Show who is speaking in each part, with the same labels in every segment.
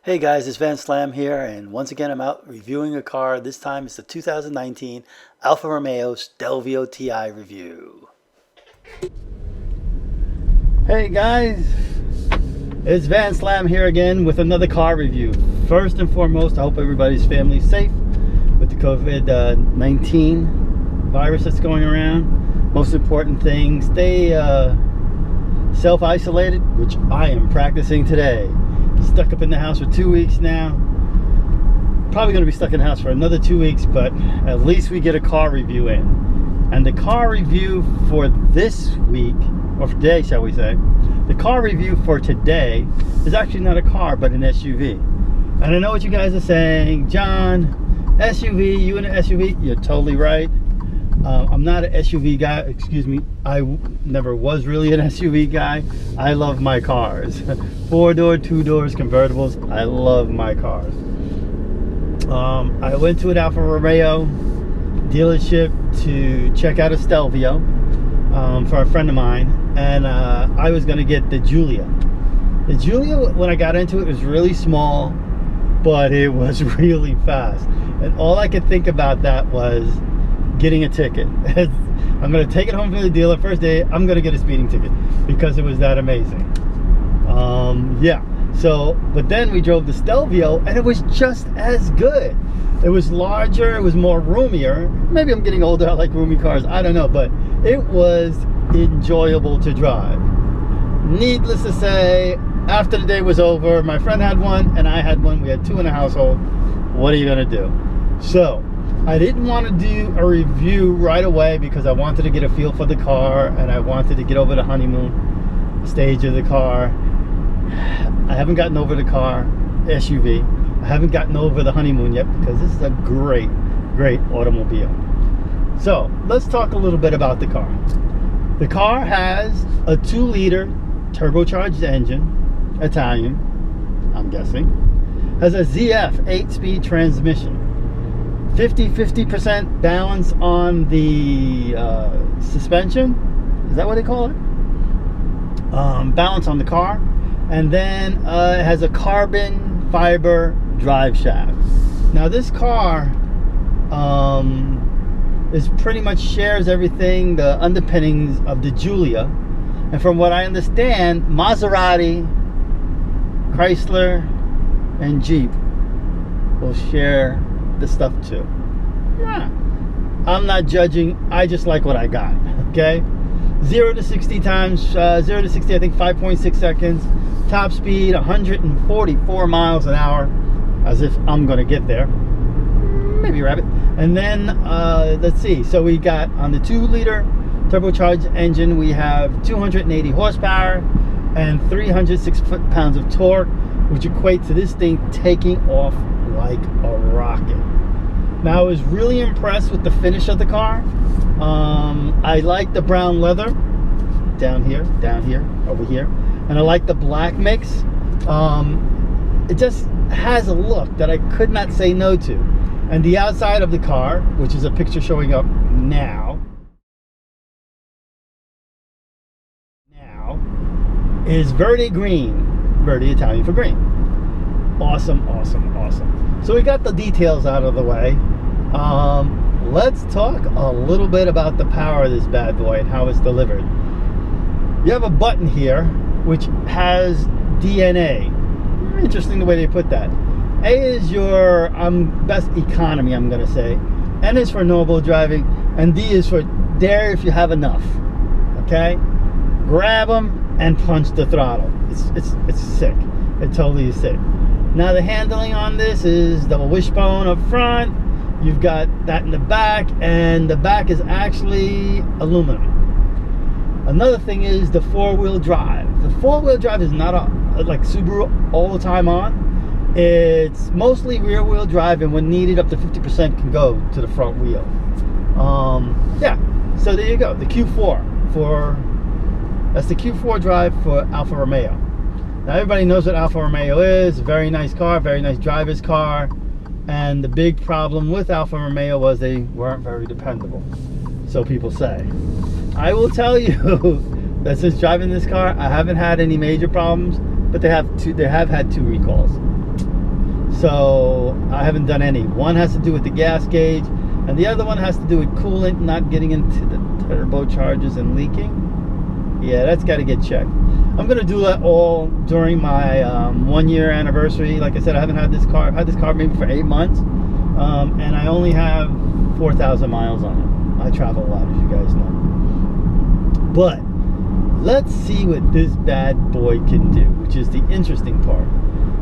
Speaker 1: Hey guys, it's VANSLAM here, and once again I'm out reviewing a car. This time it's the 2019 Alfa Romeo Stelvio TI review. Hey guys, it's VANSLAM here again with another car review. First and foremost, I hope everybody's family is safe with the COVID-19 virus that's going around. Most important thing, stay self-isolated, which I am practicing today. Stuck up in the house for 2 weeks now. Probably going to be stuck in the house for another 2 weeks, but at least we get a car review in. And the car review for this week, or for today shall we say, the car review for today is actually not a car but an SUV. And I know what you guys are saying, John, SUV, you in an SUV? You're totally right. I'm not an SUV guy, excuse me. I never was really an SUV guy. I love my cars. 4-door, 2-doors, convertibles. I love my cars. I went to an Alfa Romeo dealership to check out a Stelvio for a friend of mine, and I was going to get the Giulia. The Giulia, when I got into it, was really small, but it was really fast. And all I could think about that was getting a ticket. I'm going to take it home from the dealer. First day, I'm going to get a speeding ticket because it was that amazing. Yeah. So, but then we drove the Stelvio and it was just as good. It was larger. It was more roomier. Maybe I'm getting older. I like roomy cars. I don't know. But it was enjoyable to drive. Needless to say, after the day was over, my friend had one and I had one. We had two in the household. What are you going to do? So, I didn't want to do a review right away because I wanted to get a feel for the car and I wanted to get over the honeymoon stage of the car. I haven't gotten over the car, SUV. I haven't gotten over the honeymoon yet because this is a great, great automobile. So let's talk a little bit about the car. The car has a 2-liter turbocharged engine, Italian, I'm guessing. Has a ZF 8-speed transmission. 50% balance on the suspension. Is that what they call it? Balance on the car. And then it has a carbon fiber drive shaft. Now this car is pretty much shares everything, the underpinnings of the Giulia. And from what I understand, Maserati, Chrysler, and Jeep will share the stuff too. Yeah, I'm not judging. I just like what I got. Okay, 0 to 60 times 0 to 60, I think 5.6 seconds. Top speed 144 miles an hour, as if I'm gonna get there. Maybe rabbit. And then let's see. So we got on the 2-liter turbocharged engine, we have 280 horsepower and 306 foot-pounds of torque, which equates to this thing taking off like a rocket. Now, I was really impressed with the finish of the car. I like the brown leather down here, over here, and I like the black mix. It just has a look that I could not say no to. And the outside of the car, which is a picture showing up now, is Verde green, Verde Italian for green. Awesome, awesome, awesome. So we got the details out of the way. Let's talk a little bit about the power of this bad boy and how it's delivered. You have a button here which has DNA. Interesting the way they put that. A is your best economy, I'm gonna say. N is for normal driving, and D is for dare if you have enough. Okay? Grab them and punch the throttle. It's sick. It totally is sick. Now the handling on this is double wishbone up front. You've got that in the back, and the back is actually aluminum. Another thing is the 4-wheel drive. The 4-wheel drive is not like Subaru all the time on. It's mostly rear-wheel drive, and when needed, up to 50% can go to the front wheel. Yeah, so there you go. The Q4 that's the Q4 drive for Alfa Romeo. Now everybody knows what Alfa Romeo is. Very nice car, very nice driver's car. And the big problem with Alfa Romeo was they weren't very dependable, so people say. I will tell you that since driving this car, I haven't had any major problems, but they have had 2 recalls. So I haven't done any. One has to do with the gas gauge, and the other one has to do with coolant not getting into the turbochargers and leaking. Yeah, that's got to get checked. I'm going to do that all during my 1-year anniversary. Like I said, I haven't had this car. I've had this car maybe for 8 months, and I only have 4,000 miles on it. I travel a lot, as you guys know. But let's see what this bad boy can do, which is the interesting part.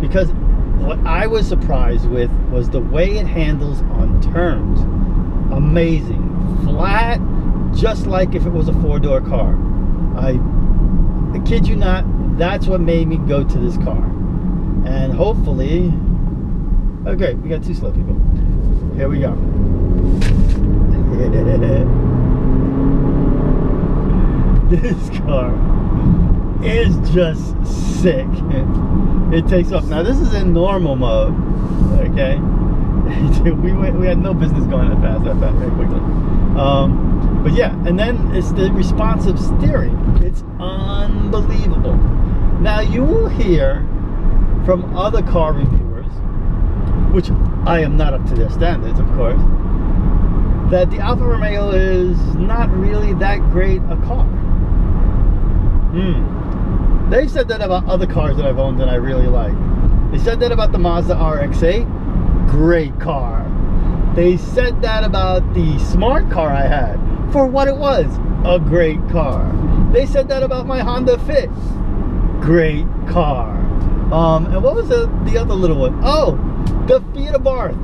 Speaker 1: Because what I was surprised with was the way it handles on turns. Amazing. Flat, just like if it was a 4-door car. I kid you not, that's what made me go to this car. And hopefully, oh great, we got 2 slow people. Here we go. This car is just sick. It takes off. Now this is in normal mode, okay? we had no business going that fast very quickly. But yeah, and then it's the responsive steering. It's unbelievable. Now you will hear from other car reviewers, which I am not up to their standards, of course, that the Alfa Romeo is not really that great a car. They've said that about other cars that I've owned that I really like. They said that about the Mazda RX-8. Great car. They said that about the smart car I had. For what it was, a great car. They said that about my Honda Fit. Great car. And what was the other little one? Oh, the Fiat Abarth.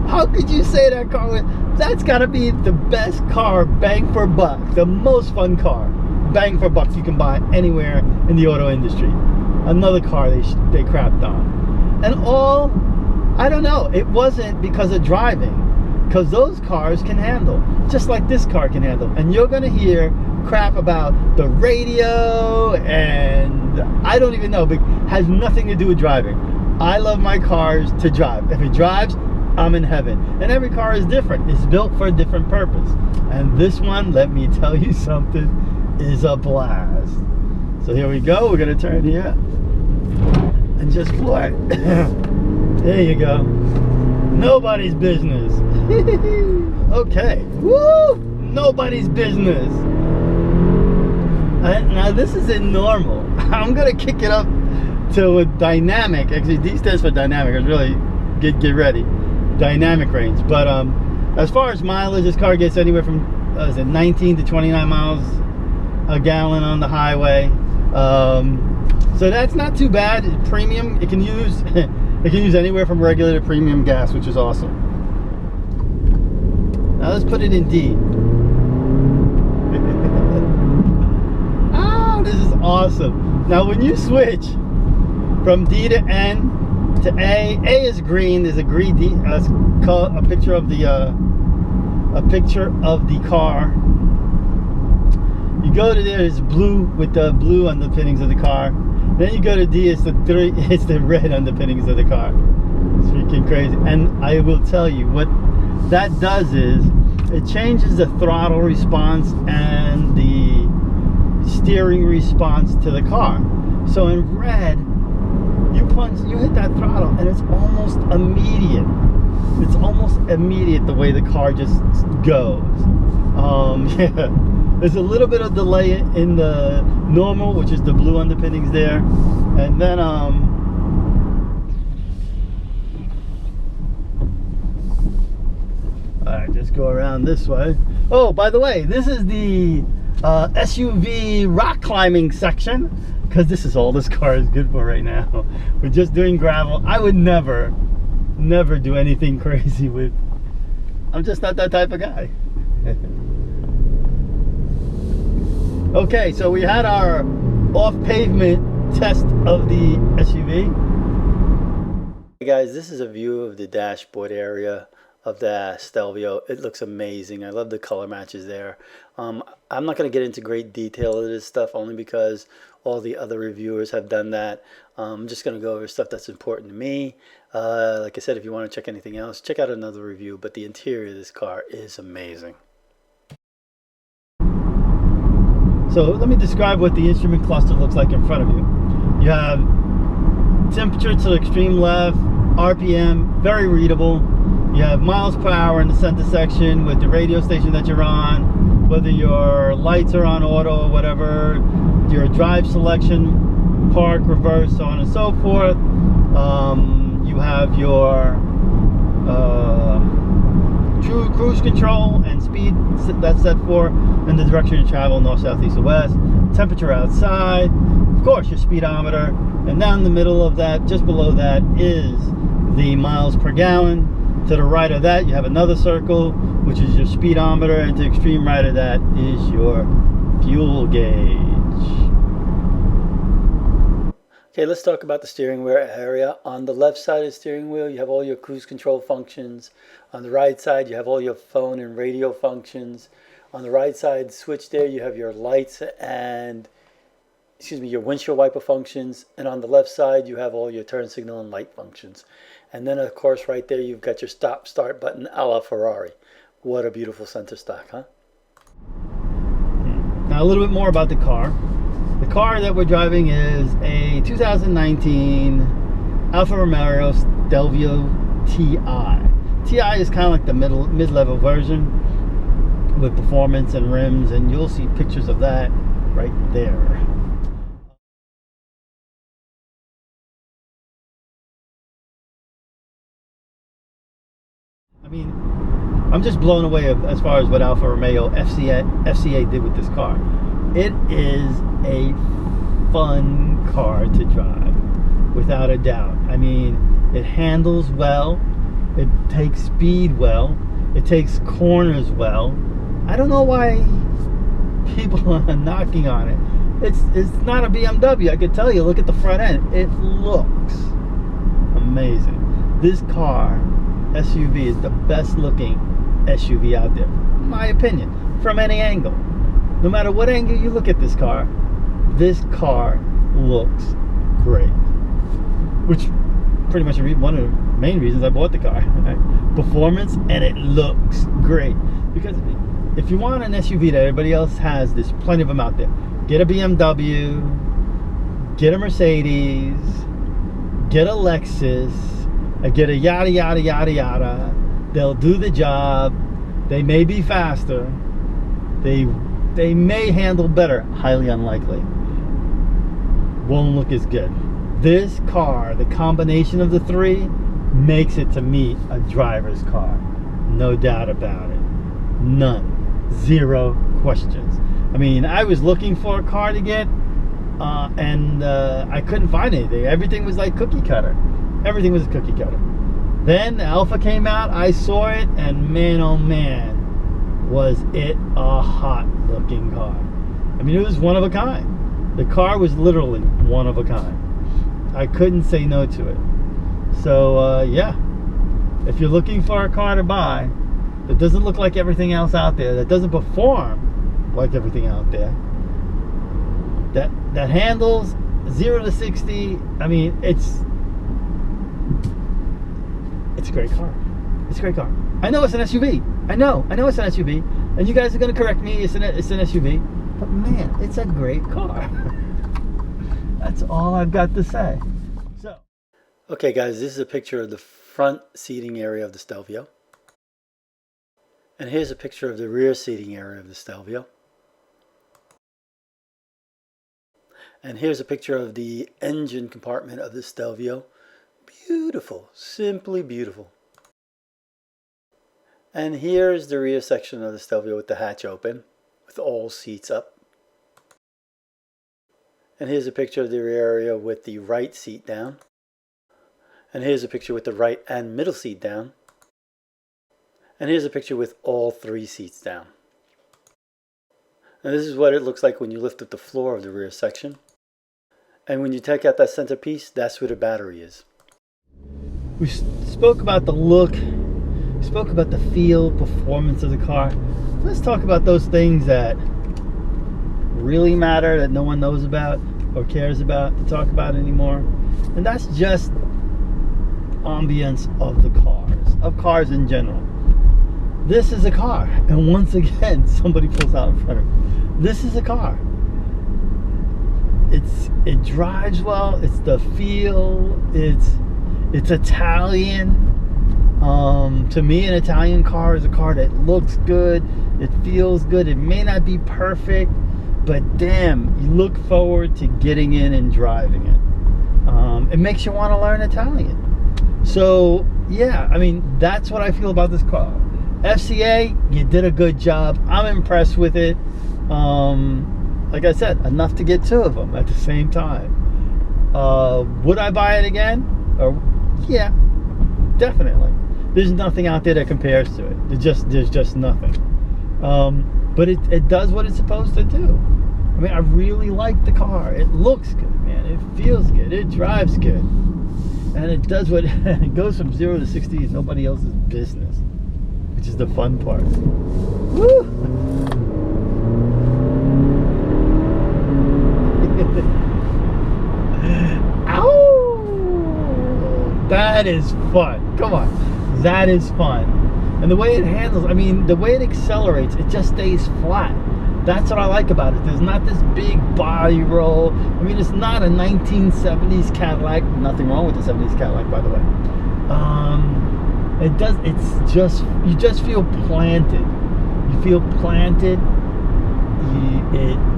Speaker 1: How could you say that car was? That's got to be the best car, bang for buck. The most fun car, bang for bucks you can buy anywhere in the auto industry. Another car they crapped on. And all, I don't know, it wasn't because of driving. Because those cars can handle, just like this car can handle. And you're going to hear crap about the radio, and I don't even know, but it has nothing to do with driving. I love my cars to drive. If it drives, I'm in heaven. And every car is different. It's built for a different purpose. And this one, let me tell you something, is a blast. So here we go. We're going to turn here and just floor it. There you go. Nobody's business. Okay. Woo! Nobody's business. Now this is in normal. I'm gonna kick it up to a dynamic. Actually, D stands for dynamic. It's really get ready. Dynamic range. But as far as mileage, this car gets anywhere from 19 to 29 miles a gallon on the highway. So that's not too bad. Premium. It can use. It can use anywhere from regular to premium gas, which is awesome. Now let's put it in D. Oh, this is awesome. Now when you switch from D to N to A is green. There's a green D. A picture of the car. You go to there, it's blue with the blue underpinnings of the car. Then you go to D, it's the red underpinnings of the car. It's freaking crazy. And I will tell you, what that does is, it changes the throttle response and the steering response to the car. So in red, you hit that throttle and it's almost immediate. It's almost immediate the way the car just goes. Yeah. There's a little bit of delay in the normal, which is the blue underpinnings there. And then alright, just go around this way. Oh, by the way, this is the SUV rock climbing section, because this is all this car is good for right now. We're just doing gravel. I would never do anything crazy with. I'm just not that type of guy. Okay, so we had our off-pavement test of the SUV. Hey guys, this is a view of the dashboard area of the Stelvio. It looks amazing. I love the color matches there. I'm not going to get into great detail of this stuff, only because all the other reviewers have done that. I'm just going to go over stuff that's important to me. Like I said, if you want to check anything else, check out another review. But the interior of this car is amazing. So let me describe what the instrument cluster looks like in front of you. You have temperature to the extreme left, RPM, very readable. You have miles per hour in the center section with the radio station that you're on, whether your lights are on auto or whatever, your drive selection, park, reverse, so on and so forth. You have your true cruise control and speed that's set for, and the direction you travel, north, south, east, or west. Temperature outside, of course, your speedometer, and down the middle of that, just below that, is the miles per gallon. To the right of that, you have another circle, which is your speedometer, and to the extreme right of that is your fuel gauge. Okay, let's talk about the steering wheel area. On the left side of the steering wheel, you have all your cruise control functions. On the right side, you have all your phone and radio functions. On the right side switch there, you have your lights and, your windshield wiper functions. And on the left side, you have all your turn signal and light functions. And then, of course, right there, you've got your stop start button a la Ferrari. What a beautiful center stock, huh? Now, a little bit more about the car. The car that we're driving is a 2019 Alfa Romeo Stelvio TI. TI is kind of like the mid-level version with performance and rims, and you'll see pictures of that right there. I mean, I'm just blown away as far as what Alfa Romeo FCA did with this car. It is a fun car to drive, without a doubt. I mean, it handles well, it takes speed well, it takes corners well. I don't know why people are knocking on it. It's not a BMW, I can tell you. Look at the front end. It looks amazing. This car, SUV, is the best looking SUV out there, in my opinion, from any angle. No matter what angle you look at this car looks great. Which pretty much one of the main reasons I bought the car. Right? Performance, and it looks great. Because if you want an SUV that everybody else has, there's plenty of them out there. Get a BMW, get a Mercedes, get a Lexus, get a yada yada yada yada. They'll do the job. They may be faster. They may handle better. Highly unlikely. Won't look as good. This car, the combination of the three, makes it to me a driver's car. No doubt about it. None. Zero questions. I mean, I was looking for a car to get, and I couldn't find anything. Everything was like cookie cutter. Everything was a cookie cutter. Then the Alfa came out, I saw it, and man, oh man, was it a hot looking car. I mean, it was one of a kind. The car was literally one of a kind. I couldn't say no to it. So yeah, if you're looking for a car to buy that doesn't look like everything else out there, that doesn't perform like everything out there, that handles 0 to 60, I mean, it's a great car. It's a great car. I know it's an SUV. I know it's an SUV, and you guys are going to correct me. It's an SUV, but man, it's a great car. That's all I've got to say. So, okay, guys, this is a picture of the front seating area of the Stelvio, and here's a picture of the rear seating area of the Stelvio, and here's a picture of the engine compartment of the Stelvio. Beautiful, simply beautiful. And here's the rear section of the Stelvio with the hatch open, with all seats up. And here's a picture of the rear area with the right seat down. And here's a picture with the right and middle seat down. And here's a picture with all three seats down. And this is what it looks like when you lift up the floor of the rear section. And when you take out that centerpiece, that's where the battery is. We spoke about the look, we spoke about the feel, performance of the car. Let's talk about those things that really matter, that no one knows about or cares about to talk about anymore. And that's just ambience of the cars, of cars in general. This is a car, and once again, somebody pulls out in front of me. This is a car. It drives well, it's the feel, it's It's Italian. To me, an Italian car is a car that looks good, it feels good. It may not be perfect, but damn, you look forward to getting in and driving it. It makes you want to learn Italian. So yeah, I mean, that's what I feel about this car. FCA, you did a good job. I'm impressed with it. Like I said, enough to get two of them at the same time. Would I buy it again? Yeah, definitely. There's nothing out there that compares to it. There's just nothing. But it does what it's supposed to do. I mean, I really like the car. It looks good, man. It feels good. It drives good. And it does what it goes from 0 to 60 is nobody else's business, which is the fun part. Woo! Ow! That is fun. Come on. That is fun. And the way it handles, I mean, the way it accelerates, it just stays flat. That's what I like about it. There's not this big body roll. I mean, it's not a 1970s Cadillac. Nothing wrong with the 70s Cadillac, by the way. It's just, you just feel planted. You feel planted.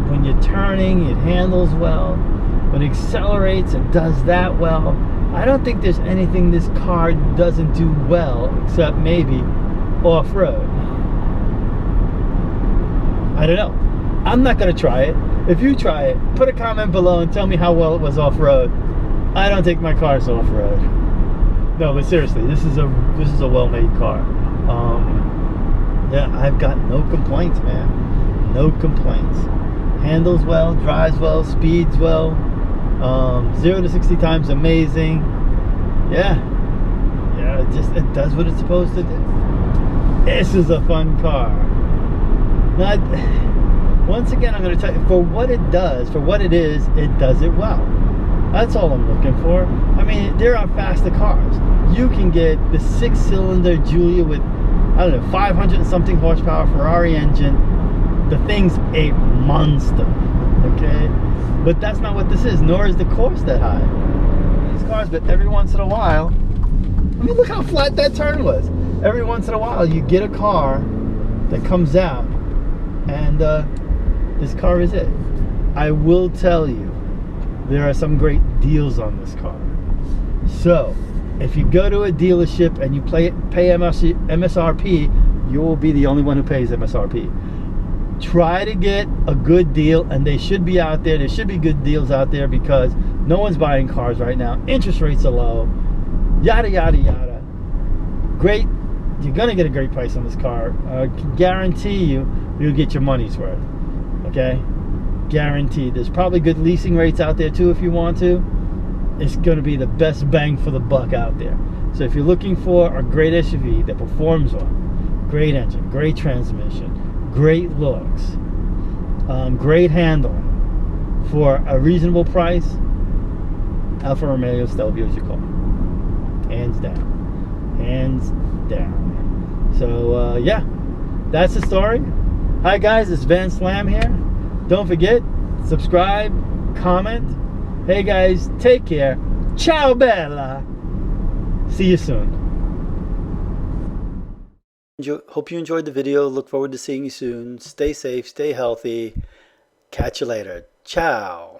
Speaker 1: When you're turning, it handles well. When it accelerates, it does that well. I don't think there's anything this car doesn't do well, except maybe off-road. I don't know. I'm not going to try it. If you try it, put a comment below and tell me how well it was off-road. I don't think my car's off-road. No, but seriously, this is a well-made car. Yeah, I've got no complaints, man. No complaints. Handles well, drives well, speeds well. 0 to 60 times amazing. Yeah, it does what it's supposed to do. This is a fun car. Now, once again, I'm going to tell you, for what it does, for what it is, it does it well. That's all I'm looking for. I mean, there are faster cars. You can get the 6-cylinder Giulia with, I don't know, 500 and something horsepower Ferrari engine. The thing's a monster, okay? But that's not what this is, nor is the course that high. These cars, but every once in a while, I mean, look how flat that turn was. Every once in a while, you get a car that comes out, and this car is it. I will tell you, there are some great deals on this car. So, if you go to a dealership and you pay MSRP, you will be the only one who pays MSRP. Try to get a good deal, and they should be out there. There should be good deals out there because no one's buying cars right now. Interest rates are low. Yada, yada, yada. Great. You're going to get a great price on this car. I can guarantee you'll get your money's worth. Okay? Guaranteed. There's probably good leasing rates out there too if you want to. It's going to be the best bang for the buck out there. So if you're looking for a great SUV that performs well, great engine, great transmission, great looks, great handling for a reasonable price, Alfa Romeo Stelvio is your call. Hands down. Hands down. So yeah, that's the story. Hi guys, it's VANSLAM here. Don't forget, subscribe, comment. Hey guys, take care. Ciao bella. See you soon. Hope you enjoyed the video. Look forward to seeing you soon. Stay safe, stay healthy. Catch you later. Ciao.